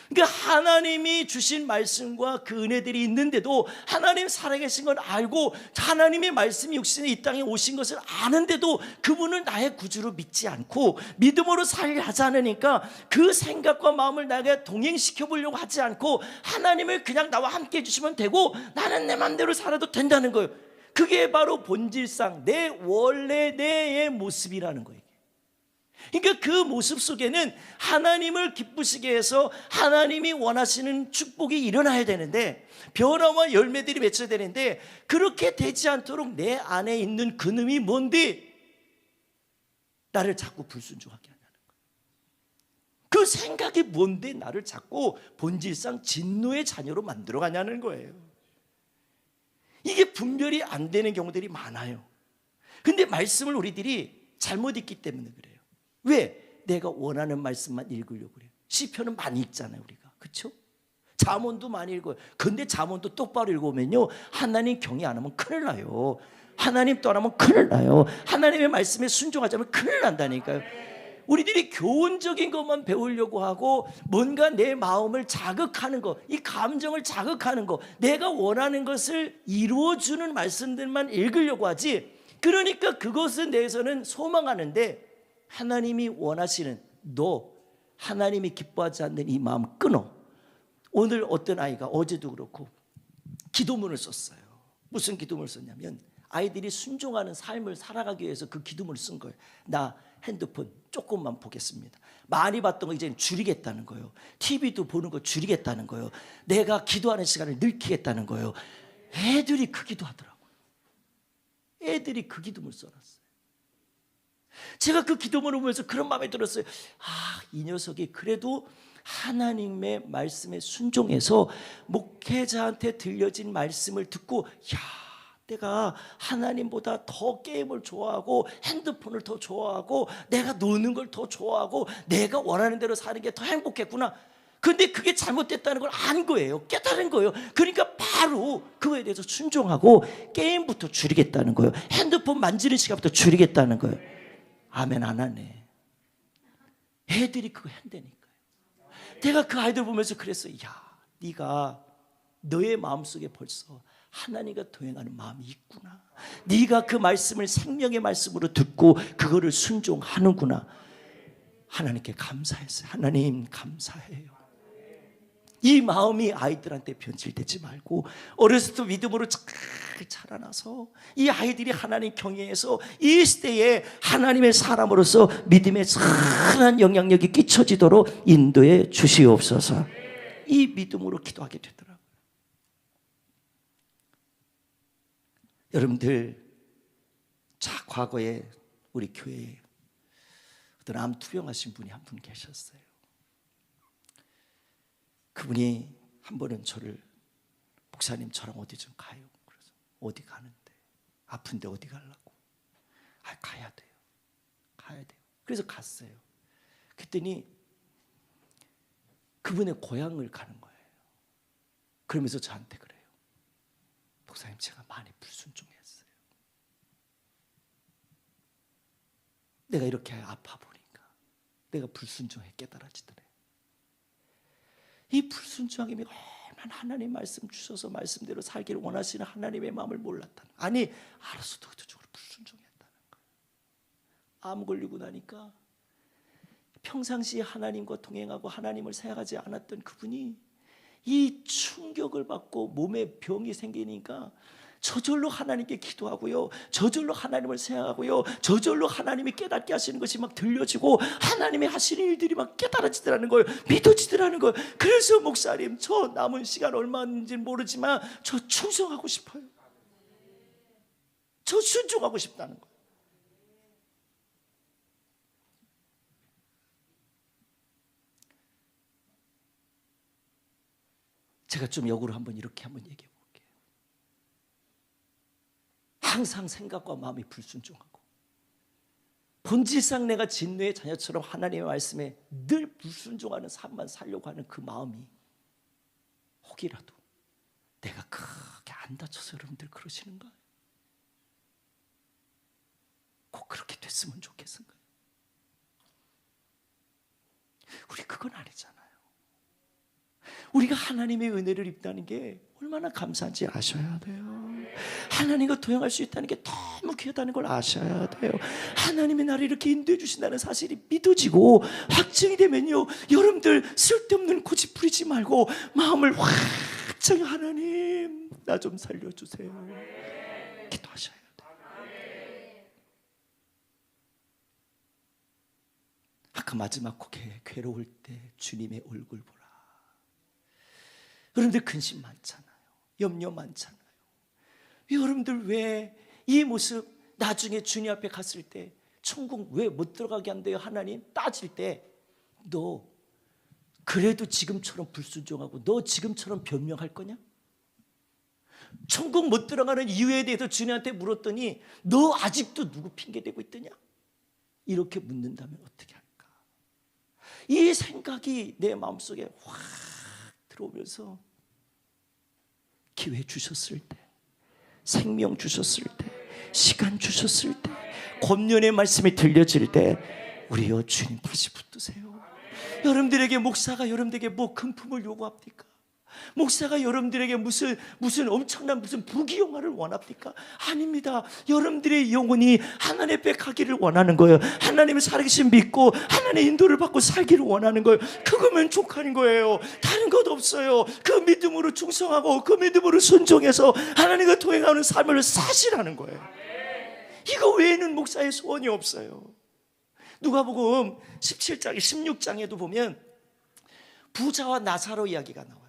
그러니까 하나님이 주신 말씀과 그 은혜들이 있는데도, 하나님 살아계신 걸 알고 하나님의 말씀이 육신에 이 땅에 오신 것을 아는데도 그분을 나의 구주로 믿지 않고 믿음으로 살려 하지 않으니까 그 생각과 마음을 나에게 동행시켜 보려고 하지 않고 하나님을 그냥 나와 함께 해주시면 되고 나는 내 맘대로 살아도 된다는 거예요. 그게 바로 본질상 내 원래 내의 모습이라는 거예요. 그러니까 그 모습 속에는 하나님을 기쁘시게 해서 하나님이 원하시는 축복이 일어나야 되는데, 변화와 열매들이 맺혀야 되는데, 그렇게 되지 않도록 내 안에 있는 그놈이 뭔데 나를 자꾸 불순종하게 하냐는 거예요. 그 생각이 뭔데 나를 자꾸 본질상 진노의 자녀로 만들어가냐는 거예요. 이게 분별이 안 되는 경우들이 많아요. 근데 말씀을 우리들이 잘못 읽기 때문에 그래요. 왜? 내가 원하는 말씀만 읽으려고 그래요. 시편은 많이 읽잖아요, 우리가. 그렇죠? 잠언도 많이 읽어요. 근데 잠언도 똑바로 읽으면요, 하나님 경외 안 하면 큰일 나요. 하나님 떠나면 큰일 나요. 하나님의 말씀에 순종하자면 큰일 난다니까요. 우리들이 교훈적인 것만 배우려고 하고 뭔가 내 마음을 자극하는 것, 이 감정을 자극하는 것, 내가 원하는 것을 이루어주는 말씀들만 읽으려고 하지. 그러니까 그것에 대해서는 소망하는데 하나님이 원하시는 너 하나님이 기뻐하지 않는 이 마음 끊어. 오늘 어떤 아이가 어제도 그렇고 기도문을 썼어요. 무슨 기도문을 썼냐면 아이들이 순종하는 삶을 살아가기 위해서 그 기도문을 쓴 거예요. 나 핸드폰 조금만 보겠습니다. 많이 봤던 거 이제는 줄이겠다는 거예요. TV도 보는 거 줄이겠다는 거예요. 내가 기도하는 시간을 늘리겠다는 거예요. 애들이 그 기도하더라고요. 애들이 그 기도문을 써놨어요. 제가 그 기도문을 보면서 그런 마음이 들었어요. 이 녀석이 그래도 하나님의 말씀에 순종해서 목회자한테 들려진 말씀을 듣고 내가 하나님보다 더 게임을 좋아하고 핸드폰을 더 좋아하고 내가 노는 걸 더 좋아하고 내가 원하는 대로 사는 게 더 행복했구나. 근데 그게 잘못됐다는 걸 안 거예요. 깨달은 거예요. 그러니까 바로 그거에 대해서 순종하고 게임부터 줄이겠다는 거예요. 핸드폰 만지는 시간부터 줄이겠다는 거예요. 아멘 안 하네. 애들이 그거 한다니까요. 내가 그 아이들 보면서 그랬어요. 네가 너의 마음속에 벌써 하나님과 동행하는 마음이 있구나. 네가 그 말씀을 생명의 말씀으로 듣고 그거를 순종하는구나. 하나님께 감사했어요. 하나님 감사해요. 이 마음이 아이들한테 변질되지 말고 어렸을 때 믿음으로 잘 자라나서 이 아이들이 하나님 경외해서 이 시대에 하나님의 사람으로서 믿음의 선한 영향력이 끼쳐지도록 인도해 주시옵소서. 이 믿음으로 기도하게 되더라고요. 여러분들, 자, 과거에 우리 교회에 어떤 암 투병하신 분이 한 분 계셨어요. 그분이 한 번은 저를 목사님 저랑 어디 좀 가요. 그래서 어디 가는데? 아픈데 어디 가려고? 가야 돼요. 가야 돼요. 그래서 갔어요. 그랬더니 그분의 고향을 가는 거예요. 그러면서 저한테 그래요. 목사님 제가 많이 불순종했어요. 내가 이렇게 아파 보니까 내가 불순종해 깨달아지더래. 이 불순종함이 얼마나 하나님 말씀 주셔서 말씀대로 살기를 원하시는 하나님의 마음을 몰랐다는 거예요. 아니 알아서도 그쪽으로 불순종했다는 거예요. 암 걸리고 나니까 평상시에 하나님과 동행하고 하나님을 생각하지 않았던 그분이 이 충격을 받고 몸에 병이 생기니까 저절로 하나님께 기도하고요, 저절로 하나님을 생각하고요, 저절로 하나님이 깨닫게 하시는 것이 막 들려지고 하나님이 하시는 일들이 막 깨달아지더라는 거예요. 믿어지더라는 거예요. 그래서 목사님 저 남은 시간 얼마인지는 모르지만 저 충성하고 싶어요. 저 순종하고 싶다는 거예요. 제가 좀 역으로 이렇게 한번 얘기해 볼게요. 항상 생각과 마음이 불순종하고 본질상 내가 진노의 자녀처럼 하나님의 말씀에 늘 불순종하는 삶만 살려고 하는 그 마음이 혹이라도 내가 크게 안 다쳐서 여러분들 그러시는가? 꼭 그렇게 됐으면 좋겠은가요? 우리 그건 아니잖아요. 우리가 하나님의 은혜를 입다는 게 얼마나 감사한지 아셔야 돼요. 하나님과 동행할 수 있다는 게 너무 귀하다는 걸 아셔야 돼요. 하나님이 나를 이렇게 인도해 주신다는 사실이 믿어지고 확증이 되면요, 여러분들 쓸데없는 고집 부리지 말고 마음을 확증, 하나님 나 좀 살려주세요. 기도하셔야 돼요. 아까 마지막 곡에 괴로울 때 주님의 얼굴 보라. 여러분들 근심 많잖아요. 염려 많잖아요. 여러분들 왜 이 모습 나중에 주님 앞에 갔을 때 천국 왜 못 들어가게 한대요? 하나님 따질 때 너 그래도 지금처럼 불순종하고 너 지금처럼 변명할 거냐? 천국 못 들어가는 이유에 대해서 주님한테 물었더니 너 아직도 누구 핑계대고 있더냐? 이렇게 묻는다면 어떻게 할까? 이 생각이 내 마음속에 확 들어오면서 기회 주셨을 때, 생명 주셨을 때, 시간 주셨을 때, 권면의 말씀이 들려질 때 우리여 주님 다시 붙드세요. 여러분들에게 목사가 여러분들에게 뭐 금품을 요구합니까? 목사가 여러분들에게 무슨 엄청난 무슨 부귀영화를 원합니까? 아닙니다. 여러분들의 영혼이 하나님 앞에 가기를 원하는 거예요. 하나님을 살아계신 믿고 하나님의 인도를 받고 살기를 원하는 거예요. 그거면 족하는 거예요. 다른 것 없어요. 그 믿음으로 충성하고 그 믿음으로 순종해서 하나님과 동행하는 삶을 사시라는 거예요. 이거 외에는 목사의 소원이 없어요. 누가복음 17장, 16장에도 보면 부자와 나사로 이야기가 나와요.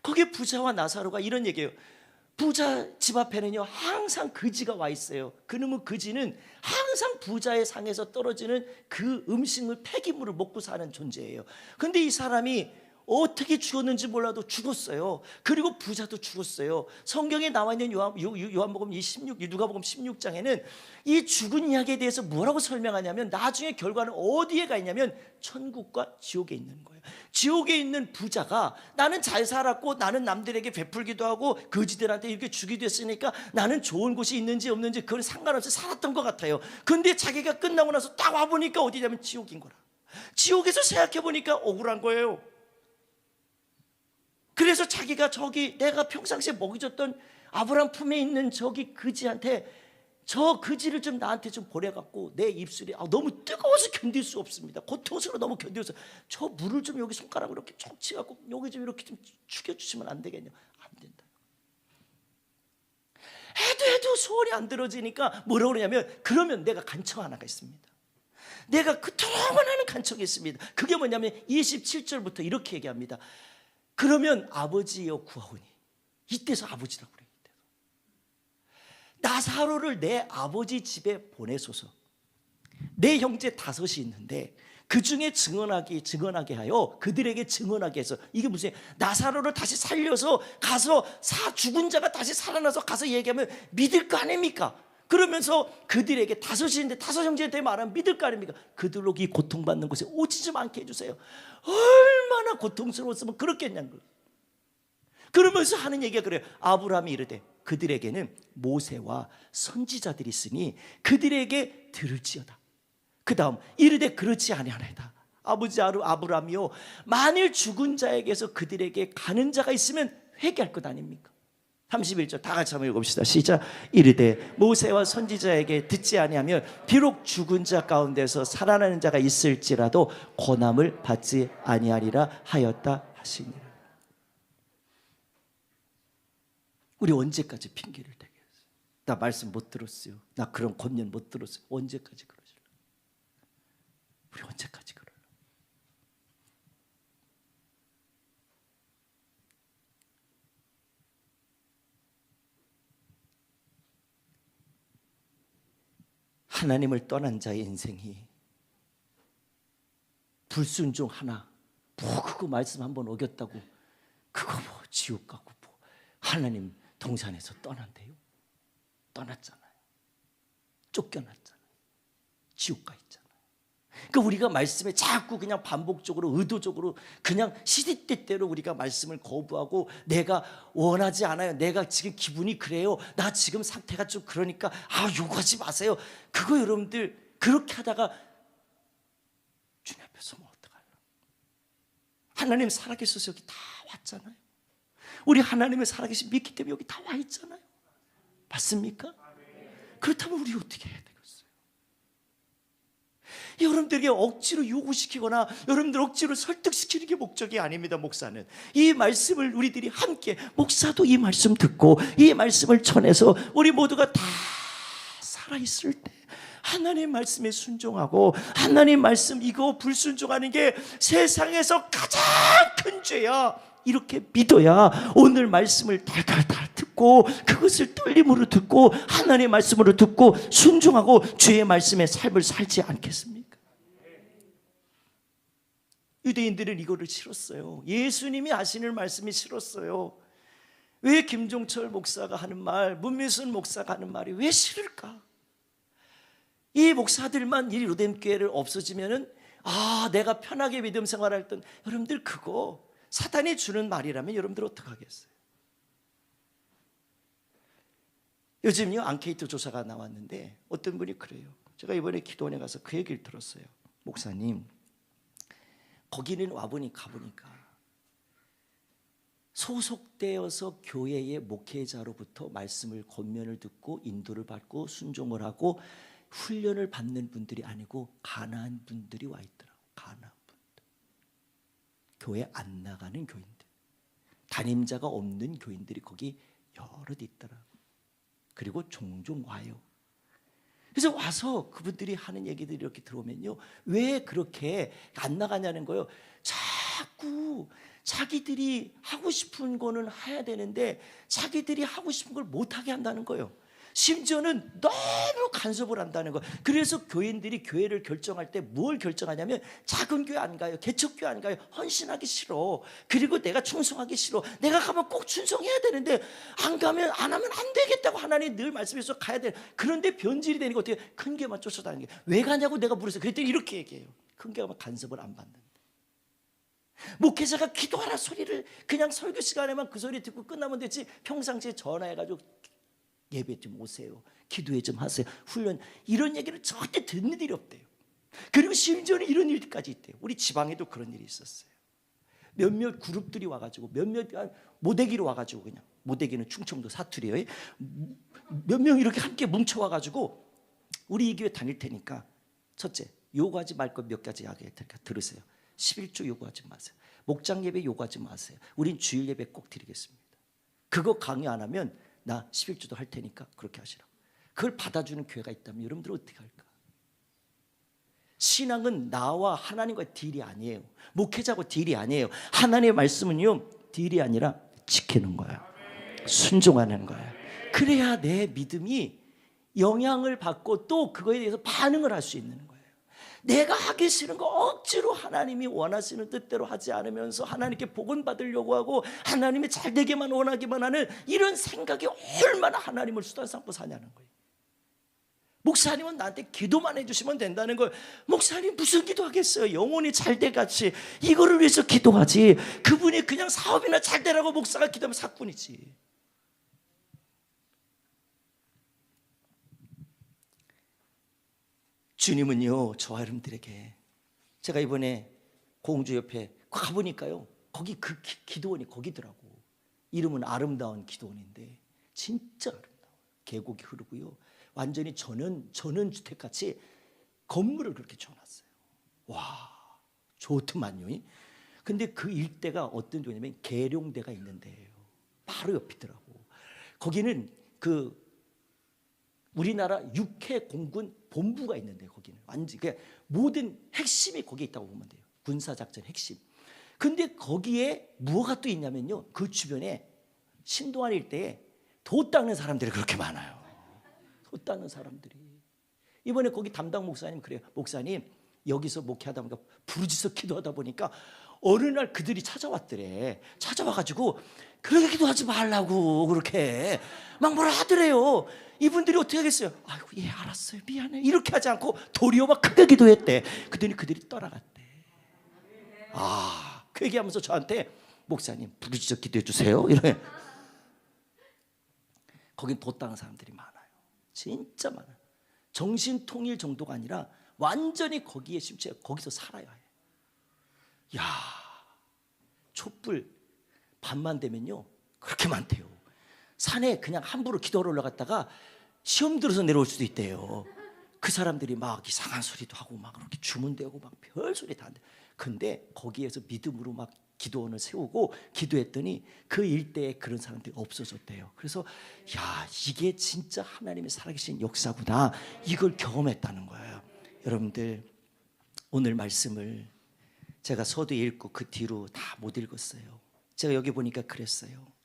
거기에 부자와 나사로가 이런 얘기예요. 부자 집 앞에는요 항상 거지가 와 있어요. 그놈의 거지는 항상 부자의 상에서 떨어지는 그 음식물 폐기물을 먹고 사는 존재예요. 근데 이 사람이 어떻게 죽었는지 몰라도 죽었어요. 그리고 부자도 죽었어요. 성경에 나와 있는 요한복음 누가복음 16장에는 이 죽은 이야기에 대해서 뭐라고 설명하냐면 나중에 결과는 어디에 가 있냐면 천국과 지옥에 있는 거예요. 지옥에 있는 부자가 나는 잘 살았고 나는 남들에게 베풀기도 하고 거지들한테 이렇게 주기도 했으니까 나는 좋은 곳이 있는지 없는지 그건 상관없이 살았던 것 같아요. 근데 자기가 끝나고 나서 딱 와보니까 어디냐면 지옥인 거라. 지옥에서 생각해보니까 억울한 거예요. 그래서 자기가 저기 내가 평상시에 먹여줬던 아브라함 품에 있는 저기 거지한테 저 거지를 좀 나한테 좀 보내갖고 내 입술이 너무 뜨거워서 견딜 수 없습니다. 고통스러워 너무 견뎌서 저 물을 좀 여기 손가락으로 이렇게 쭉 치갖고 여기 좀 이렇게 좀 죽여주시면 안 되겠냐? 안 된다. 해도 소원이 안 들어지니까 뭐라고 그러냐면 그러면 내가 간청 하나가 있습니다. 내가 그동안 하는 간청이 있습니다. 그게 뭐냐면 27절부터 이렇게 얘기합니다. 그러면 아버지여 구하오니 이때서 아버지라고 그래요. 나사로를 내 아버지 집에 보내소서. 내 형제 5이 있는데 그 중에 증언하게 하여 그들에게 증언하게 해서 이게 무슨 나사로를 다시 살려서 가서 죽은 자가 다시 살아나서 가서 얘기하면 믿을 거 아닙니까? 그러면서 그들에게 5인데 5 형제한테 말하면 믿을 거 아닙니까? 그들로 이 고통받는 곳에 오지 좀 않게 해주세요. 얼마나 고통스러웠으면 그렇겠냐는 거예요. 그러면서 하는 얘기가 그래요. 아브라함이 이르되 그들에게는 모세와 선지자들이 있으니 그들에게 들을지어다. 그 다음 이르되 그렇지 아니하나이다. 아버지 아브라함이요 만일 죽은 자에게서 그들에게 가는 자가 있으면 회개할 것 아닙니까? 31절 다 같이 한번 읽읍시다. 시작. 이르되 모세와 선지자에게 듣지 아니하면 비록 죽은 자 가운데서 살아나는 자가 있을지라도 고난을 받지 아니하리라 하였다 하시니라. 우리 언제까지 핑계를 대겠어요? 나 말씀 못 들었어요. 나 그런 권면 못 들었어요. 언제까지 그러실래요? 우리 언제까지 그래요? 하나님을 떠난 자의 인생이 불순종 하나 그거 말씀 한번 어겼다고 그거 지옥 가고 하나님 동산에서 떠난대요. 떠났잖아요. 쫓겨났잖아요. 지옥 가 있잖아요. 그러니까 우리가 말씀에 자꾸 그냥 반복적으로 의도적으로 그냥 시시때때로 우리가 말씀을 거부하고 내가 원하지 않아요. 내가 지금 기분이 그래요. 나 지금 상태가 좀 그러니까 요구하지 마세요. 그거 여러분들 그렇게 하다가 주님 앞에 서면 어떡해요? 하나님 살아계셔서 여기 다 왔잖아요. 우리 하나님의 살아계신 믿기 때문에 여기 다 와 있잖아요. 맞습니까? 그렇다면 우리 어떻게 해야 되겠어요? 여러분들에게 억지로 요구시키거나 여러분들 억지로 설득시키는 게 목적이 아닙니다. 목사는 이 말씀을 우리들이 함께 목사도 이 말씀 듣고 이 말씀을 전해서 우리 모두가 다 살아있을 때 하나님 말씀에 순종하고 하나님 말씀 이거 불순종하는 게 세상에서 가장 큰 죄야. 이렇게 믿어야 오늘 말씀을 달달달 듣고 그것을 떨림으로 듣고 하나님의 말씀으로 듣고 순종하고 주의 말씀의 삶을 살지 않겠습니까? 유대인들은 이거를 싫었어요. 예수님이 하시는 말씀이 싫었어요. 왜 김종철 목사가 하는 말, 문미순 목사가 하는 말이 왜 싫을까? 이 목사들만 이 로뎀교회를 없어지면은 내가 편하게 믿음 생활할 때 여러분들 그거 사탄이 주는 말이라면 여러분들 어떡하겠어요? 요즘요 앙케이트 조사가 나왔는데 어떤 분이 그래요. 제가 이번에 기도원에 가서 그 얘기를 들었어요. 목사님 거기는 가보니까 소속되어서 교회의 목회자로부터 말씀을 권면을 듣고 인도를 받고 순종을 하고 훈련을 받는 분들이 아니고 가난한 분들이 와 있더라고. 가난한 분들, 교회 안 나가는 교인들, 담임자가 없는 교인들이 거기 여럿 있더라고. 그리고 종종 와요. 그래서 와서 그분들이 하는 얘기들이 이렇게 들어오면요, 왜 그렇게 안 나가냐는 거예요. 자꾸 자기들이 하고 싶은 거는 해야 되는데 자기들이 하고 싶은 걸 못하게 한다는 거예요. 심지어는 너무 간섭을 한다는 거예요. 그래서 교인들이 교회를 결정할 때 뭘 결정하냐면, 작은 교회 안 가요, 개척교회 안 가요, 헌신하기 싫어, 그리고 내가 충성하기 싫어, 내가 가면 꼭 충성해야 되는데 안 가면 안 하면 안 되겠다고 하나님 늘 말씀해서 가야 돼. 그런데 변질이 되는 거 어떻게? 큰 교회만 쫓아다니는 게. 왜 가냐고 내가 물었어요. 그랬더니 이렇게 얘기해요. 큰 교회가 간섭을 안 받는다. 목회자가 기도하라 소리를 그냥 설교 시간에만 그 소리 듣고 끝나면 되지, 평상시에 전화해가지고 예배 좀 오세요, 기도회 좀 하세요, 훈련, 이런 얘기를 절대 듣는 일이 없대요. 그리고 심지어는 이런 일까지 있대요. 우리 지방에도 그런 일이 있었어요. 몇몇 그룹들이 와가지고, 몇몇 모대기로 와가지고, 그냥 모대기는 충청도 사투리예요. 몇 명 이렇게 함께 뭉쳐와가지고 우리 이 교회 다닐 테니까 첫째, 요구하지 말 것 몇 가지 이야기할 테니까 들으세요. 11조 요구하지 마세요. 목장 예배 요구하지 마세요. 우린 주일 예배 꼭 드리겠습니다. 그거 강의 안 하면 나 11조도 할 테니까 그렇게 하시라고. 그걸 받아주는 교회가 있다면 여러분들 어떻게 할까? 신앙은 나와 하나님과의 딜이 아니에요. 목회자하고 딜이 아니에요. 하나님의 말씀은요, 딜이 아니라 지키는 거예요. 순종하는 거예요. 그래야 내 믿음이 영향을 받고 또 그거에 대해서 반응을 할 수 있는 거예요. 내가 하기 싫은 거 억지로 하나님이 원하시는 뜻대로 하지 않으면서 하나님께 복은 받으려고 하고 하나님이 잘 되게만 원하기만 하는 이런 생각이 얼마나 하나님을 수단 삼고 사냐는 거예요. 목사님은 나한테 기도만 해주시면 된다는 걸. 목사님 무슨 기도하겠어요? 영혼이 잘 돼같이 이거를 위해서 기도하지. 그분이 그냥 사업이나 잘 되라고 목사가 기도하면 사꾼이지. 주님은요, 저와 여러분들에게, 제가 이번에 공주 옆에 가보니까요, 거기 그 기도원이 거기더라고. 이름은 아름다운 기도원인데 진짜 아름다워요. 계곡이 흐르고요, 완전히 전원주택같이 건물을 그렇게 지어놨어요. 와, 좋더만요. 근데 그 일대가 어떤 데냐면 계룡대가 있는 데예요. 바로 옆이더라고. 거기는 그 우리나라 육해 공군 본부가 있는데, 거기는 완전 모든 핵심이 거기에 있다고 보면 돼요. 군사작전 핵심. 근데 거기에 뭐가 또 있냐면요, 그 주변에 신도안 일대에 도 닦는 사람들이 그렇게 많아요. 도 닦는 사람들이. 이번에 거기 담당 목사님 그래요. 목사님, 여기서 목회하다 보니까 부르짖어 기도하다 보니까 어느 날 그들이 찾아왔더래. 찾아와가지고 그렇게 기도하지 말라고 그렇게 막 뭐라 하더래요. 이분들이 어떻게 하겠어요? 아이고, 예, 알았어요, 미안해, 이렇게 하지 않고 도리어 막 크게 기도했대. 그랬더니 그들이 떠나갔대. 아, 그 얘기하면서 저한테, 목사님 부르짖어 기도해 주세요, 이래. 거긴 도 닦는 사람들이 많아요. 진짜 많아요. 정신통일 정도가 아니라 완전히 거기에 심지어 거기서 살아야 해요. 야, 촛불 밤만 되면요 그렇게 많대요. 산에 그냥 함부로 기도하러 올라갔다가 시험 들어서 내려올 수도 있대요. 그 사람들이 막 이상한 소리도 하고 막 그렇게 주문대고 막 별 소리 다 한대. 근데 거기에서 믿음으로 막 기도원을 세우고 기도했더니 그 일대에 그런 사람들이 없어졌대요. 그래서 야, 이게 진짜 하나님의 살아계신 역사구나, 이걸 경험했다는 거예요. 여러분들, 오늘 말씀을 제가 서두에 읽고 그 뒤로 다 못 읽었어요. 제가 여기 보니까 그랬어요.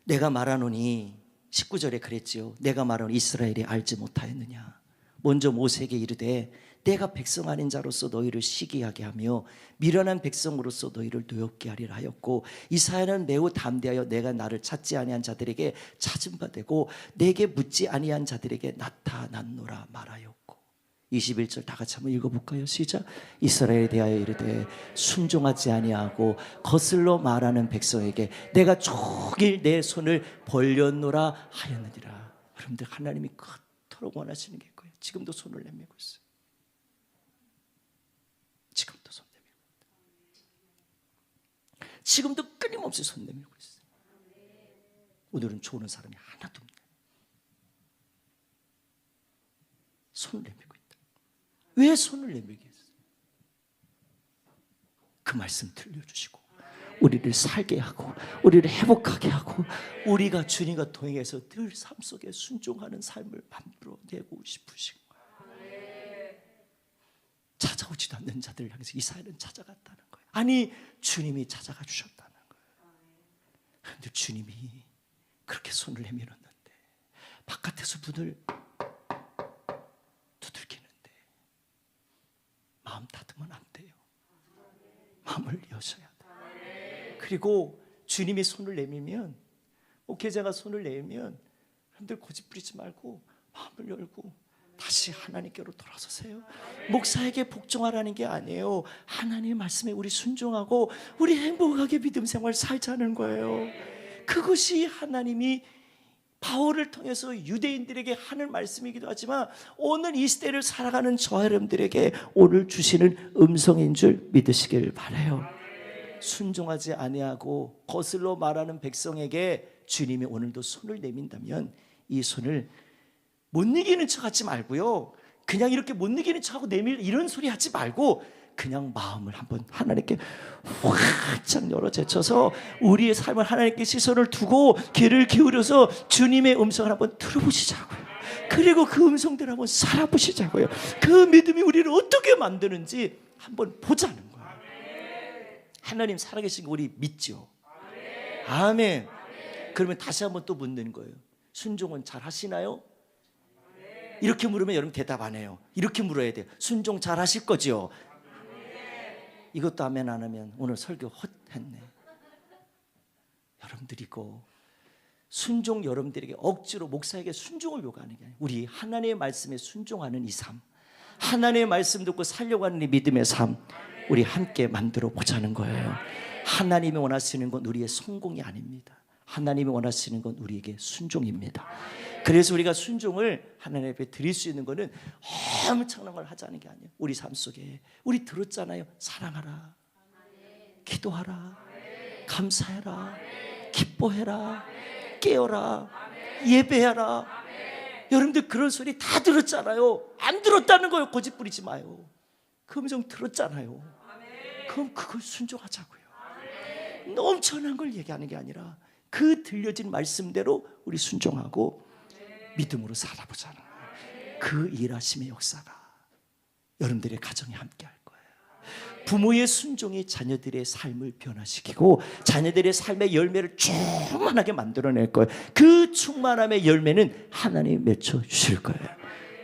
내가 말하노니, 19절에 그랬지요. 내가 말하노니 이스라엘이 알지 못하였느냐. 먼저 모세에게 이르되 내가 백성 아닌 자로서 너희를 시기하게 하며 미련한 백성으로서 너희를 노엽게 하리라 하였고, 이사야는 매우 담대하여 내가 나를 찾지 아니한 자들에게 찾은 바 되고 내게 묻지 아니한 자들에게 나타났노라 말하였고. 21절 다 같이 한번 읽어볼까요? 시작. 이스라엘에 대하여 이르되 순종하지 아니하고 거슬러 말하는 백성에게 내가 종일 내 손을 벌렸노라 하였느니라. 여러분들, 하나님이 그토록 원하시는 게 있고요. 지금도 손을 내밀고 있어요. 지금도 손 내밀고 있다. 지금도 끊임없이 손 내밀고 있어요. 오늘은 좋은 사람이 하나도 없네. 손을 내밀고 있다. 왜 손을 내밀게 했어요? 그 말씀 들려주시고 우리를 살게 하고 우리를 회복하게 하고 우리가 주님과 동행해서 늘 삶 속에 순종하는 삶을 만들어내고 싶으신 거예요. 찾아오지도 않는 자들을 향해서 이사야는 찾아갔다는 거예요. 아니, 주님이 찾아가 주셨다는 거예요. 그런데 주님이 그렇게 손을 내밀었는데 바깥에서 문을 두들기는데 마음 닫으면 안 돼요. 마음을 여셔야 돼요. 그리고 주님이 손을 내밀면, 목회자가 손을 내밀면 여러분들 고집부리지 말고 마음을 열고 다시 하나님께로 돌아서세요. 목사에게 복종하라는 게 아니에요. 하나님의 말씀에 우리 순종하고 우리 행복하게 믿음 생활 살자는 거예요. 그것이 하나님이 바울을 통해서 유대인들에게 하는 말씀이기도 하지만 오늘 이 시대를 살아가는 저 여러분들에게 오늘 주시는 음성인 줄 믿으시길 바라요. 순종하지 아니하고 거슬러 말하는 백성에게 주님이 오늘도 손을 내민다면 이 손을 못 이기는 척 하지 말고요, 그냥 이렇게 못 이기는 척하고 내밀 이런 소리 하지 말고 그냥 마음을 한번 하나님께 활짝 열어 제쳐서 우리의 삶을 하나님께 시선을 두고 귀를 기울여서 주님의 음성을 한번 들어보시자고요. 그리고 그 음성대로 한번 살아보시자고요. 그 믿음이 우리를 어떻게 만드는지 한번 보자는 거예요. 하나님 살아계신 거 우리 믿죠? 아멘. 그러면 다시 한번 또 묻는 거예요. 순종은 잘 하시나요? 이렇게 물으면 여러분 대답 안 해요. 이렇게 물어야 돼요. 순종 잘 하실 거죠? 이것도 아멘 안 하면 오늘 설교 헛했네. 여러분들이 고 순종, 여러분들에게 억지로 목사에게 순종을 요구하는 게 아니에요. 우리 하나님의 말씀에 순종하는 이 삶, 하나님의 말씀 듣고 살려고 하는 이 믿음의 삶, 우리 함께 만들어 보자는 거예요. 하나님이 원하시는 건 우리의 성공이 아닙니다. 하나님이 원하시는 건 우리에게 순종입니다. 그래서 우리가 순종을 하나님 앞에 드릴 수 있는 것은 엄청난 걸 하자는 게 아니에요. 우리 삶 속에 우리 들었잖아요. 사랑하라, 기도하라, 감사해라, 기뻐해라, 깨어라, 예배하라. 여러분들 그런 소리 다 들었잖아요. 안 들었다는 거예요. 고집 부리지 마요. 그 음성 들었잖아요. 그럼 그걸 순종하자고요. 엄청난 걸 얘기하는 게 아니라 그 들려진 말씀대로 우리 순종하고 믿음으로 살아보자는 거예요. 그 일하심의 역사가 여러분들의 가정에 함께 할 거예요. 부모의 순종이 자녀들의 삶을 변화시키고 자녀들의 삶의 열매를 충만하게 만들어낼 거예요. 그 충만함의 열매는 하나님이 맺혀 주실 거예요.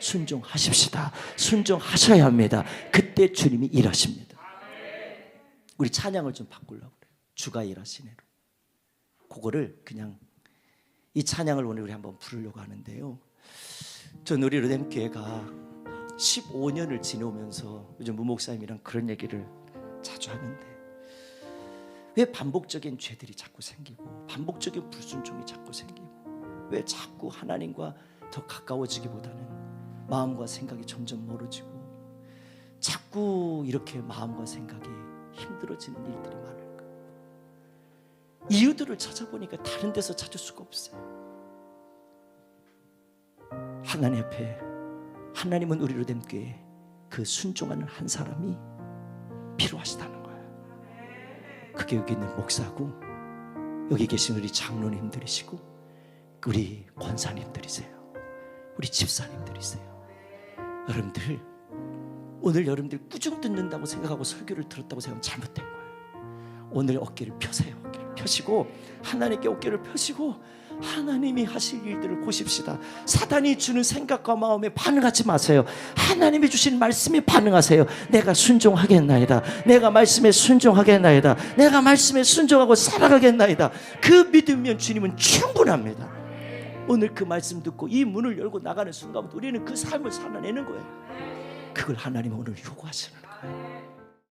순종하십시다. 순종하셔야 합니다. 그때 주님이 일하십니다. 우리 찬양을 좀 바꾸려고 그래요. 주가 일하시네로. 그거를 그냥 이 찬양을 오늘 우리 한번 부르려고 하는데요. 전 우리 르뎀교회가 15년을 지내오면서 요즘 무목사님이랑 그런 얘기를 자주 하는데, 왜 반복적인 죄들이 자꾸 생기고 반복적인 불순종이 자꾸 생기고 왜 자꾸 하나님과 더 가까워지기보다는 마음과 생각이 점점 멀어지고 자꾸 이렇게 마음과 생각이 힘들어지는 일들이 많을까? 이유들을 찾아보니까 다른 데서 찾을 수가 없어요. 하나님 앞에, 하나님은 우리 르뎀교회에 그 순종하는 한 사람이 필요하시다는 거예요. 그게 여기 있는 목사고 여기 계신 우리 장로님들이시고 우리 권사님들이세요. 우리 집사님들이세요. 여러분들 오늘 여러분들 꾸중 듣는다고 생각하고 설교를 들었다고 생각하면 잘못된 거예요. 오늘 어깨를 펴세요. 어깨를 펴시고 하나님께 어깨를 펴시고 하나님이 하실 일들을 보십시다. 사단이 주는 생각과 마음에 반응하지 마세요. 하나님이 주신 말씀에 반응하세요. 내가 순종하겠나이다. 내가 말씀에 순종하겠나이다. 내가 말씀에 순종하고 살아가겠나이다. 그 믿으면 주님은 충분합니다. 오늘 그 말씀 듣고 이 문을 열고 나가는 순간부터 우리는 그 삶을 살아내는 거예요. 그걸 하나님은 오늘 요구하시는 거예요.